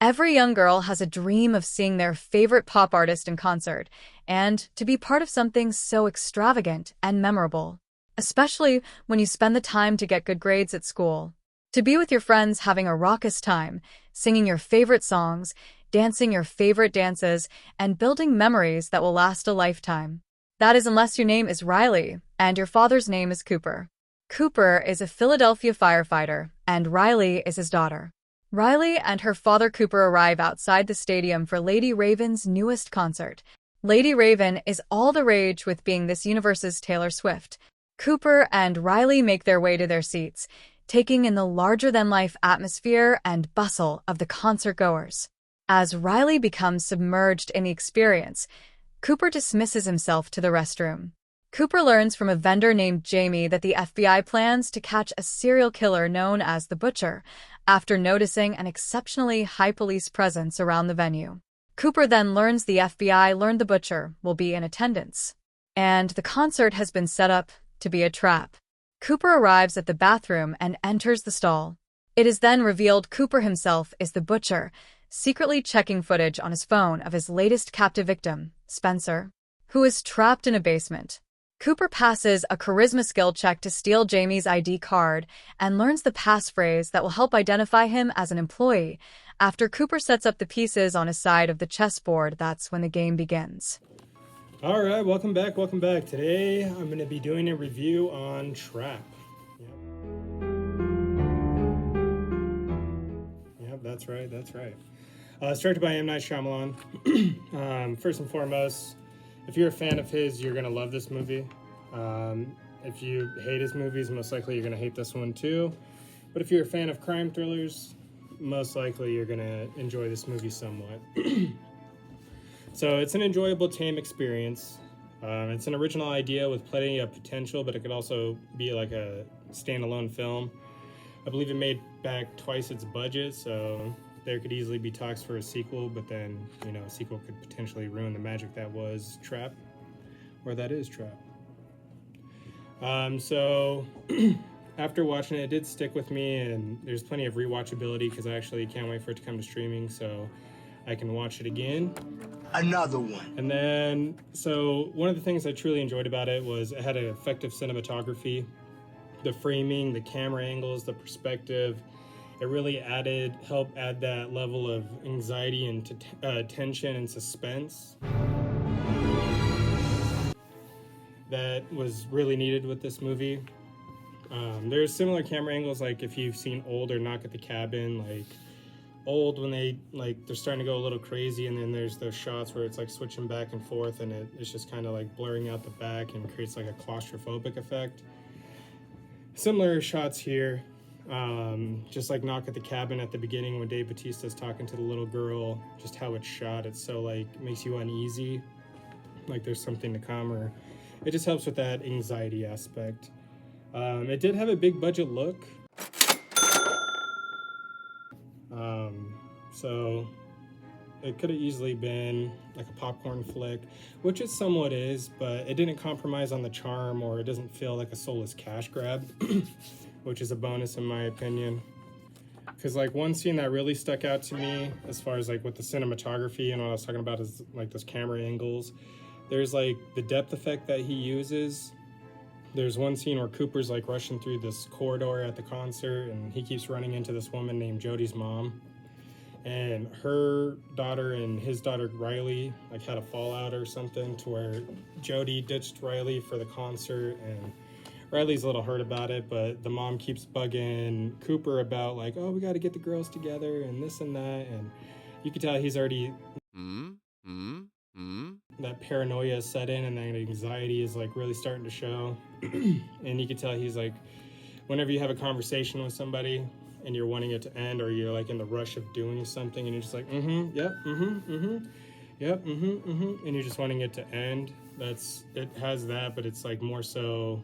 Every young girl has a dream of seeing their favorite pop artist in concert and to be part of something so extravagant and memorable, especially when you spend the time to get good grades at school. To be with your friends having a raucous time, singing your favorite songs, dancing your favorite dances, and building memories that will last a lifetime. That is unless your name is Riley and your father's name is Cooper. Cooper is a Philadelphia firefighter, and Riley is his daughter. Riley and her father Cooper arrive outside the stadium for Lady Raven's newest concert. Lady Raven is all the rage with being this universe's Taylor Swift. Cooper and Riley make their way to their seats, taking in the larger-than-life atmosphere and bustle of the concert-goers. As Riley becomes submerged in the experience, Cooper dismisses himself to the restroom. Cooper learns from a vendor named Jamie that the FBI plans to catch a serial killer known as the Butcher, after noticing an exceptionally high police presence around the venue. Cooper then learns the FBI learned the Butcher will be in attendance, and the concert has been set up to be a trap. Cooper arrives at the bathroom and enters the stall. It is then revealed Cooper himself is the Butcher, secretly checking footage on his phone of his latest captive victim, Spencer, who is trapped in a basement. Cooper passes a charisma skill check to steal Jamie's ID card and learns the passphrase that will help identify him as an employee. After Cooper sets up the pieces on his side of the chessboard, that's when the game begins. All right, welcome back, welcome back. Today, I'm going to be doing a review on Trap. Yep, that's right, that's right. It's directed by M. Night Shyamalan. First and foremost, if you're a fan of his, you're going to love this movie. If you hate his movies, most likely you're going to hate this one too. But if you're a fan of crime thrillers, most likely you're going to enjoy this movie somewhat. So it's an enjoyable, tame experience. It's an original idea with plenty of potential, but it could also be like a standalone film. I believe it made back twice its budget, so there could easily be talks for a sequel, but then, a sequel could potentially ruin the magic that was Trap, or that is Trap. So after watching it, it did stick with me, and there's plenty of rewatchability because I actually can't wait for it to come to streaming so I can watch it again. Another one. And then, so one of the things I truly enjoyed about it was it had an effective cinematography. The framing, the camera angles, the perspective, it really helped add that level of anxiety and tension and suspense that was really needed with this movie. There's similar camera angles, like if you've seen Old or Knock at the Cabin, like Old when they're starting to go a little crazy, and then there's those shots where it's like switching back and forth and it's just kind of like blurring out the back and creates like a claustrophobic effect. Similar shots here. Just like Knock at the Cabin at the beginning when Dave Bautista's talking to the little girl, just how it's shot, it's so like makes you uneasy, like there's something to come, or it just helps with that anxiety aspect. It did have a big budget look, so it could have easily been like a popcorn flick, which it somewhat is, but it didn't compromise on the charm, or it doesn't feel like a soulless cash grab, which is a bonus in my opinion. Because like one scene that really stuck out to me as far as like with the cinematography and what I was talking about is like those camera angles. There's like the depth effect that he uses. There's one scene where Cooper's like rushing through this corridor at the concert, and he keeps running into this woman named Jody's mom. And her daughter and his daughter Riley like had a fallout or something to where Jody ditched Riley for the concert, and Riley's a little hurt about it, but the mom keeps bugging Cooper about like, oh, we got to get the girls together and this and that, and you can tell he's already that paranoia set in, and that anxiety is like really starting to show. And you can tell he's like, whenever you have a conversation with somebody and you're wanting it to end, or you're like in the rush of doing something and you're just like, and you're just wanting it to end. It has that, but it's like more so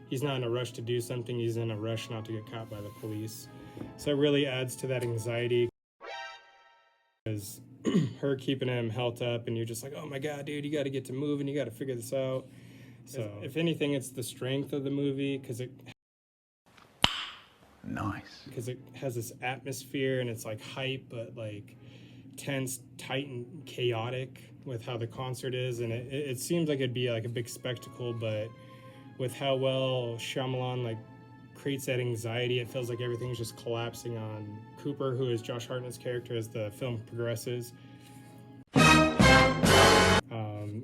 he's not in a rush to do something, he's in a rush not to get caught by the police. So it really adds to that anxiety, because her keeping him held up, and you're just like, oh my god, dude, you got to get to moving, you got to figure this out. So if anything, it's the strength of the movie, because it has this atmosphere and it's like hype, but like tense, tight, and chaotic with how the concert is, and it seems like it'd be like a big spectacle, but with how well Shyamalan like creates that anxiety, it feels like everything's just collapsing on Cooper, who is Josh Hartnett's character, as the film progresses.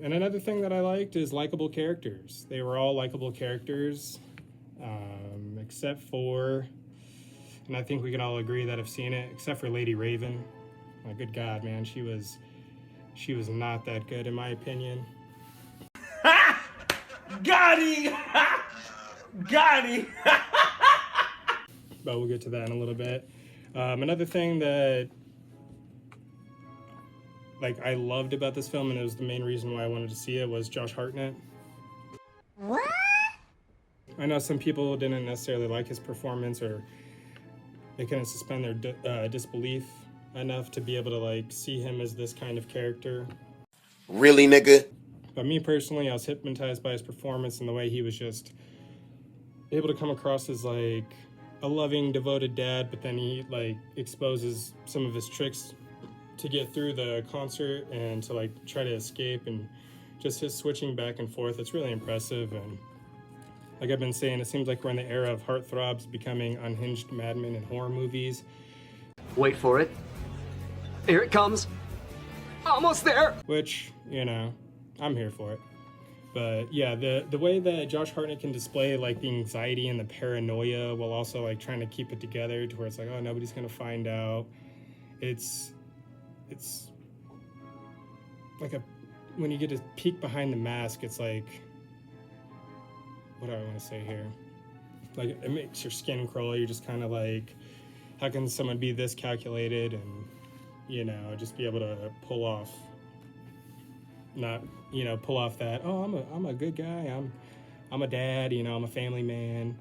And another thing that I liked is likable characters. They were all likable characters, except for, and I think we can all agree that have seen it, except for Lady Raven. My good God, man, she was not that good in my opinion. Got him! Got him! But we'll get to that in a little bit. Another thing that like I loved about this film, and it was the main reason why I wanted to see it, was Josh Hartnett. What? I know some people didn't necessarily like his performance, or they couldn't suspend their disbelief enough to be able to like see him as this kind of character. Really, nigga? But me personally, I was hypnotized by his performance and the way he was just able to come across as like a loving, devoted dad, but then he like exposes some of his tricks to get through the concert and to like try to escape, and just his switching back and forth. It's really impressive. And like I've been saying, it seems like we're in the era of heartthrobs becoming unhinged madmen in horror movies. Wait for it. Here it comes. Almost there. Which, you know, I'm here for it. But yeah, the way that Josh Hartnett can display like the anxiety and the paranoia while also like trying to keep it together to where it's like, oh, nobody's gonna find out. It's like when you get to peek behind the mask, it's like, what do I want to say here? Like, it makes your skin crawl. You're just kind of like, how can someone be this calculated and, you know, just be able to pull off that, oh, I'm a good guy, I'm a dad, you know, I'm a family man,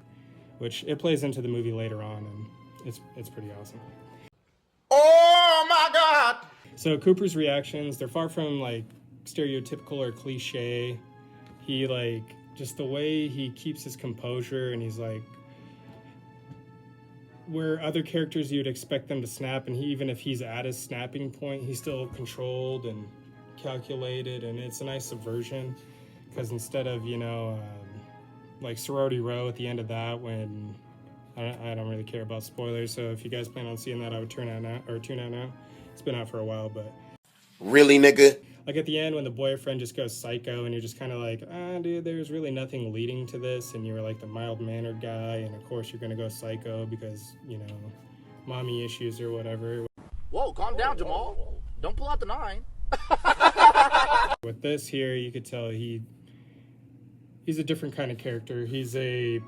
which it plays into the movie later on, and it's pretty awesome. Oh my God! So Cooper's reactions, they're far from like stereotypical or cliche. He like, just the way he keeps his composure, and he's like, where other characters you'd expect them to snap, and even if he's at his snapping point, he's still controlled and calculated, and it's a nice subversion, because instead of, you know, like Sorority Row at the end of that, when I don't really care about spoilers, so if you guys plan on seeing that, I would tune out now. It's been out for a while, but Really, nigga? like at the end when the boyfriend just goes psycho and you're just kind of like, dude, there's really nothing leading to this, and you were like the mild-mannered guy, and of course you're gonna go psycho because, you know, mommy issues or whatever. Whoa, calm down, Jamal. Don't pull out the 9. With this here, you could tell he's a different kind of character. He's a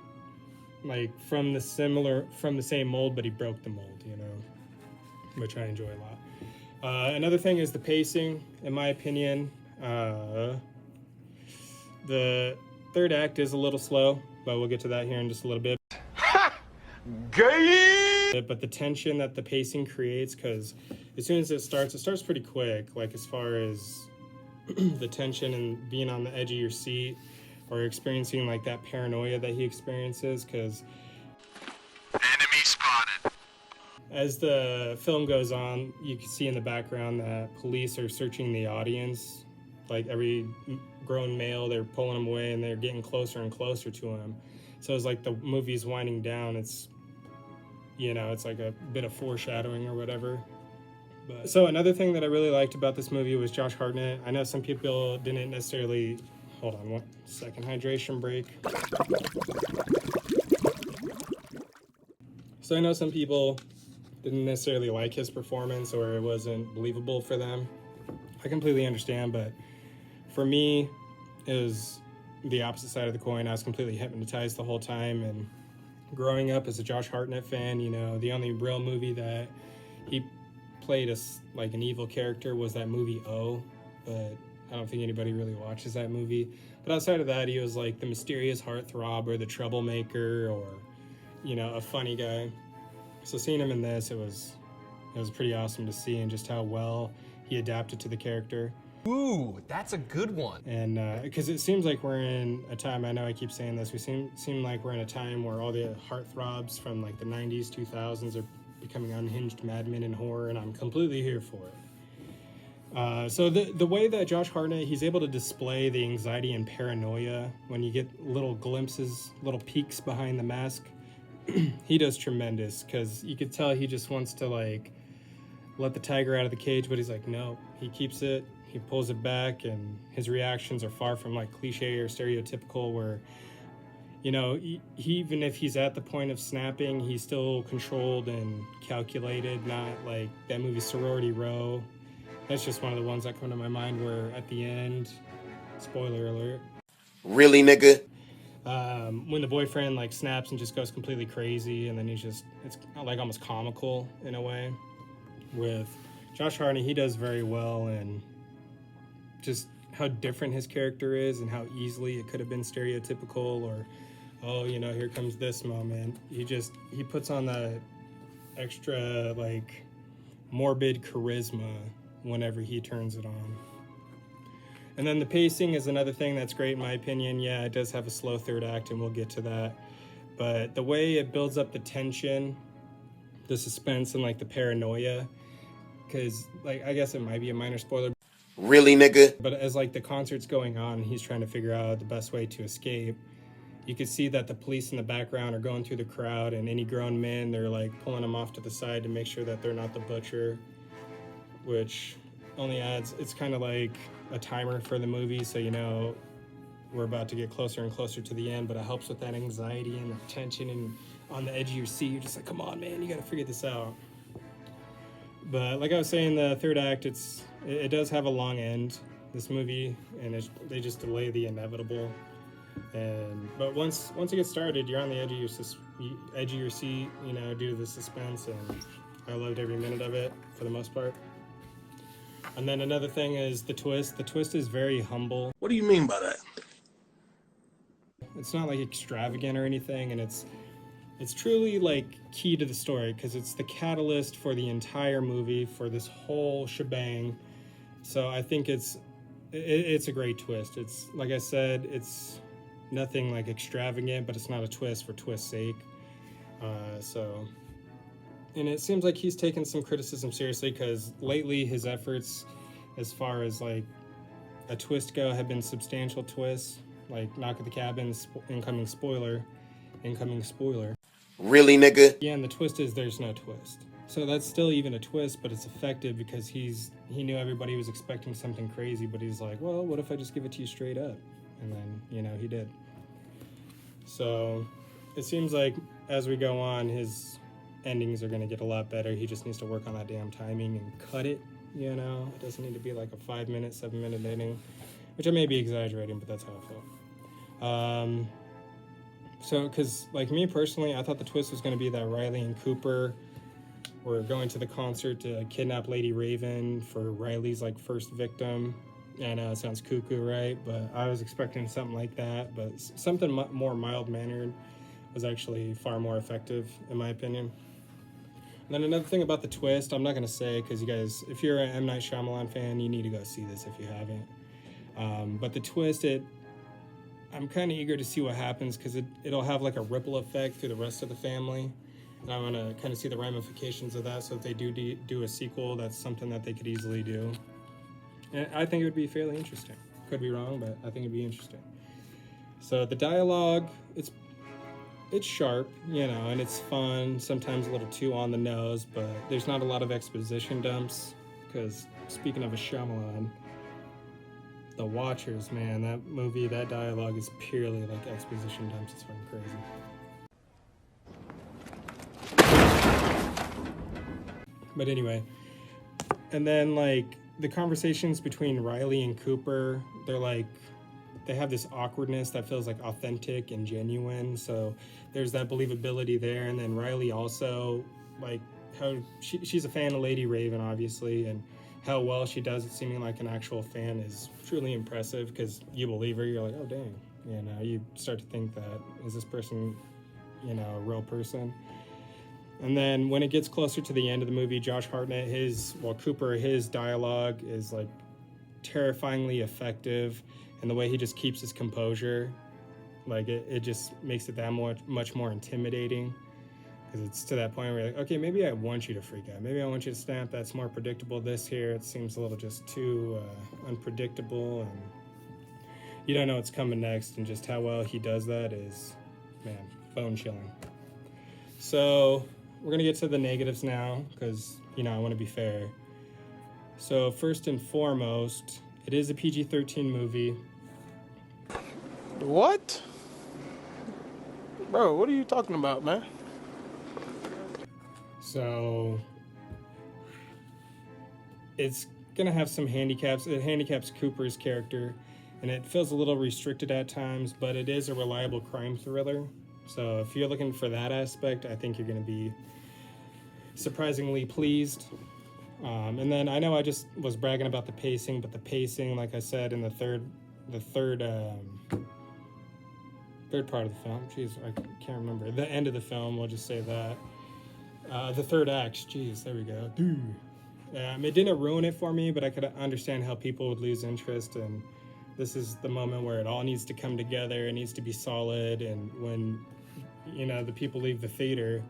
like from the same mold, but he broke the mold, you know, which I enjoy a lot. Another thing is the pacing, in my opinion. The third act is a little slow, but we'll get to that here in just a little bit. Gay! But the tension that the pacing creates, because as soon as it starts pretty quick, like as far as the tension and being on the edge of your seat, or experiencing like that paranoia that he experiences, because Enemy spotted. as the film goes on, you can see in the background that police are searching the audience. Like every grown male, they're pulling him away and they're getting closer and closer to him. So it's like the movie's winding down. It's, you know, it's like a bit of foreshadowing or whatever. But, so another thing that I really liked about this movie was Josh Hartnett. I know some people didn't necessarily, hold on 1 second, hydration break. So I know some people didn't necessarily like his performance, or it wasn't believable for them. I completely understand, but for me, it was the opposite side of the coin. I was completely hypnotized the whole time, and growing up as a Josh Hartnett fan, you know, the only real movie that he played as like an evil character was that movie O, but I don't think anybody really watches that movie. But outside of that, he was like the mysterious heartthrob or the troublemaker, or, you know, a funny guy. So seeing him in this, it was pretty awesome to see, and just how well he adapted to the character. Ooh, that's a good one. And because it seems like we're in a time, I know I keep saying this, we seem like we're in a time where all the heartthrobs from like the 90s, 2000s are becoming unhinged madmen in horror, and I'm completely here for it. So the way that Josh Hartnett, he's able to display the anxiety and paranoia when you get little glimpses, little peeks behind the mask, he does tremendous, because you could tell he just wants to like let the tiger out of the cage, but he's like, no, he keeps it, he pulls it back, and his reactions are far from like cliche or stereotypical where, you know, he even if he's at the point of snapping, he's still controlled and calculated, not like that movie Sorority Row. That's just one of the ones that come to my mind where at the end, spoiler alert, Really, nigga? when the boyfriend like snaps and just goes completely crazy, and then it's like almost comical in a way. With Josh Hartnett, he does very well, and just how different his character is and how easily it could have been stereotypical or, oh, you know, here comes this moment. He puts on that extra like morbid charisma whenever he turns it on. And then the pacing is another thing that's great in my opinion. Yeah, it does have a slow third act, and we'll get to that. But the way it builds up the tension, the suspense, and like the paranoia, because like I guess it might be a minor spoiler. Really, nigga? But as like the concert's going on, he's trying to figure out the best way to escape. You can see that the police in the background are going through the crowd, and any grown men, they're like pulling them off to the side to make sure that they're not the butcher, which only adds, it's kind of like a timer for the movie, so you know we're about to get closer and closer to the end, but it helps with that anxiety and the tension, and on the edge of your seat, you're just like, come on, man, you gotta figure this out. But like I was saying, the third act, it does have a long end, this movie, and they just delay the inevitable. But once it gets started, you're on the edge of your seat, you know, due to the suspense, and I loved every minute of it for the most part. And then another thing is the twist. The twist is very humble. What do you mean by that? It's not like extravagant or anything, and it's truly like key to the story, because it's the catalyst for the entire movie, for this whole shebang. So I think it's a great twist. It's like I said, it's nothing like extravagant, but it's not a twist for twist's sake. And it seems like he's taken some criticism seriously, because lately his efforts as far as like a twist go have been substantial twists, like Knock at the Cabin, incoming spoiler. Really, nigga? Yeah, and the twist is there's no twist. So that's still even a twist, but it's effective because he knew everybody was expecting something crazy, but he's like, well, what if I just give it to you straight up? And then, you know, he did. So it seems like as we go on, his endings are going to get a lot better. He just needs to work on that damn timing and cut it, you know? It doesn't need to be like a 5-minute, 7-minute ending, which I may be exaggerating, but that's how I felt. So, because like me personally, I thought the twist was going to be that Riley and Cooper were going to the concert to kidnap Lady Raven for Riley's like first victim. I know it sounds cuckoo, right? But I was expecting something like that, but something more mild-mannered was actually far more effective, in my opinion. And then another thing about the twist, I'm not going to say, because you guys, if you're an M. Night Shyamalan fan, you need to go see this if you haven't. But the twist, I'm kind of eager to see what happens, because it'll have like a ripple effect through the rest of the family. And I want to kind of see the ramifications of that, so if they do a sequel, that's something that they could easily do. And I think it would be fairly interesting. Could be wrong, but I think it'd be interesting. So the dialogue, it's sharp, you know, and it's fun, sometimes a little too on the nose, but there's not a lot of exposition dumps, because speaking of a Shyamalan, The Watchers, man, that movie, that dialogue is purely like exposition dumps. It's fucking crazy. But anyway, and then like the conversations between Riley and Cooper, they have this awkwardness that feels like authentic and genuine. So there's that believability there. And then Riley also, like, how she's a fan of Lady Raven, obviously, and how well she does it seeming like an actual fan is truly impressive, because you believe her. You're like, oh, dang. You know, you start to think that, is this person, you know, a real person? And then when it gets closer to the end of the movie, Josh Hartnett, Cooper, his dialogue is like terrifyingly effective, and the way he just keeps his composure, like it just makes it that much more intimidating. Because it's to that point where you're like, okay, maybe I want you to freak out. Maybe I want you to snap. That's more predictable. This here, it seems a little just too unpredictable, and you don't know what's coming next. And just how well he does that is, man, bone chilling. So we're gonna get to the negatives now, because I want to be fair. So first and foremost, it is a PG-13 movie. What? Bro, what are you talking about, man? So it's gonna have some handicaps. It handicaps Cooper's character, and it feels a little restricted at times, but it is a reliable crime thriller. So if you're looking for that aspect, I think you're gonna be surprisingly pleased. And then I know I just was bragging about the pacing, but the pacing, like I said, in the third part of the film, jeez, I can't remember, the end of the film, we'll just say that. The third act, jeez, there we go. It didn't ruin it for me, but I could understand how people would lose interest, and this is the moment where it all needs to come together. It needs to be solid, and when the people leave the theater,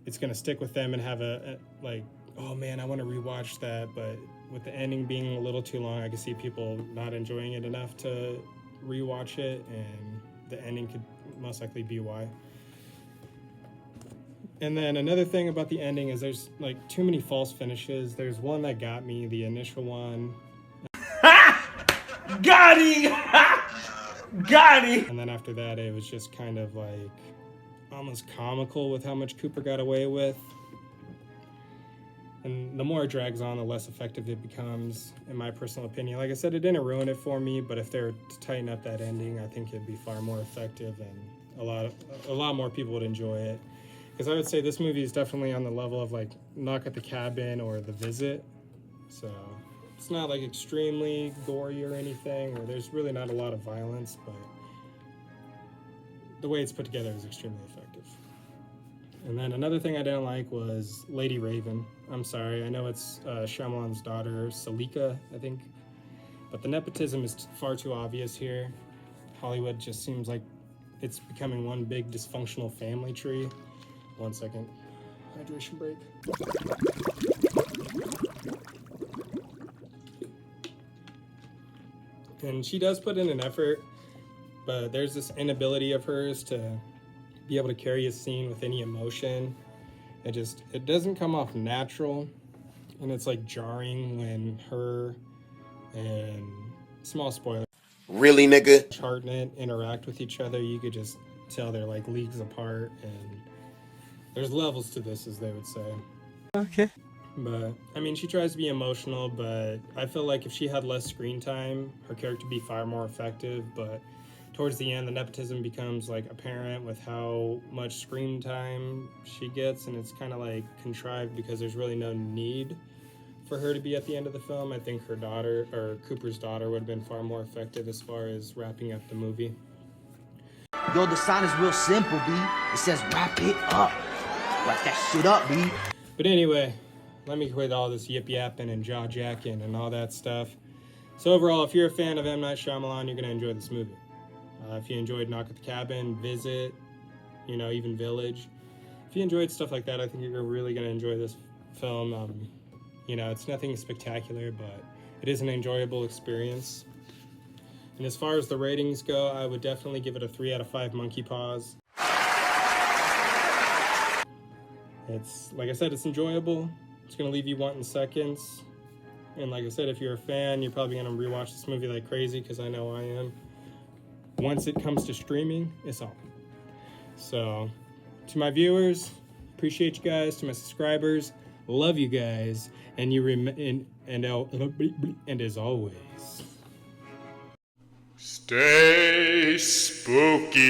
it's going to stick with them and have a like, oh man, I want to rewatch that. But with the ending being a little too long, I can see people not enjoying it enough to rewatch it, and the ending could most likely be why. And then another thing about the ending is there's like too many false finishes. There's one that got me, the initial one. Got him! Got him! And then after that, it was just kind of like almost comical with how much Cooper got away with. And the more it drags on, the less effective it becomes, in my personal opinion. Like I said, it didn't ruin it for me, but if they were to tighten up that ending, I think it'd be far more effective, and a lot more people would enjoy it. Because I would say this movie is definitely on the level of like Knock at the Cabin or The Visit. So it's not like extremely gory or anything, or there's really not a lot of violence, but the way it's put together is extremely effective. And then another thing I didn't like was Lady Raven. I'm sorry, I know it's Shyamalan's daughter, Salika, I think. But the nepotism is far too obvious here. Hollywood just seems like it's becoming one big dysfunctional family tree. 1 second. Hydration break. And she does put in an effort, but there's this inability of hers to be able to carry a scene with any emotion. It doesn't come off natural, and it's like jarring when her and, small spoiler, Really, nigga? Hartnett interact with each other. You could just tell they're like leagues apart, and there's levels to this, as they would say. Okay. But, I mean, she tries to be emotional, but I feel like if she had less screen time, her character would be far more effective. But towards the end, the nepotism becomes, like, apparent with how much screen time she gets, and it's kind of, like, contrived because there's really no need for her to be at the end of the film. I think her daughter, or Cooper's daughter, would have been far more effective as far as wrapping up the movie. Yo, the sign is real simple, B. It says wrap it up. Wrap that shit up, B. But anyway, let me quit all this yip-yapping and jaw-jacking and all that stuff. So overall, if you're a fan of M. Night Shyamalan, you're going to enjoy this movie. If you enjoyed Knock at the Cabin, Visit, even Village. If you enjoyed stuff like that, I think you're really going to enjoy this film. It's nothing spectacular, but it is an enjoyable experience. And as far as the ratings go, I would definitely give it a 3 out of 5 monkey paws. It's, like I said, it's enjoyable. It's going to leave you wanting seconds. And like I said, if you're a fan, you're probably going to rewatch this movie like crazy, because I know I am. Once it comes to streaming, it's on. So, to my viewers, appreciate you guys. To my subscribers, love you guys. And and as always, stay spooky.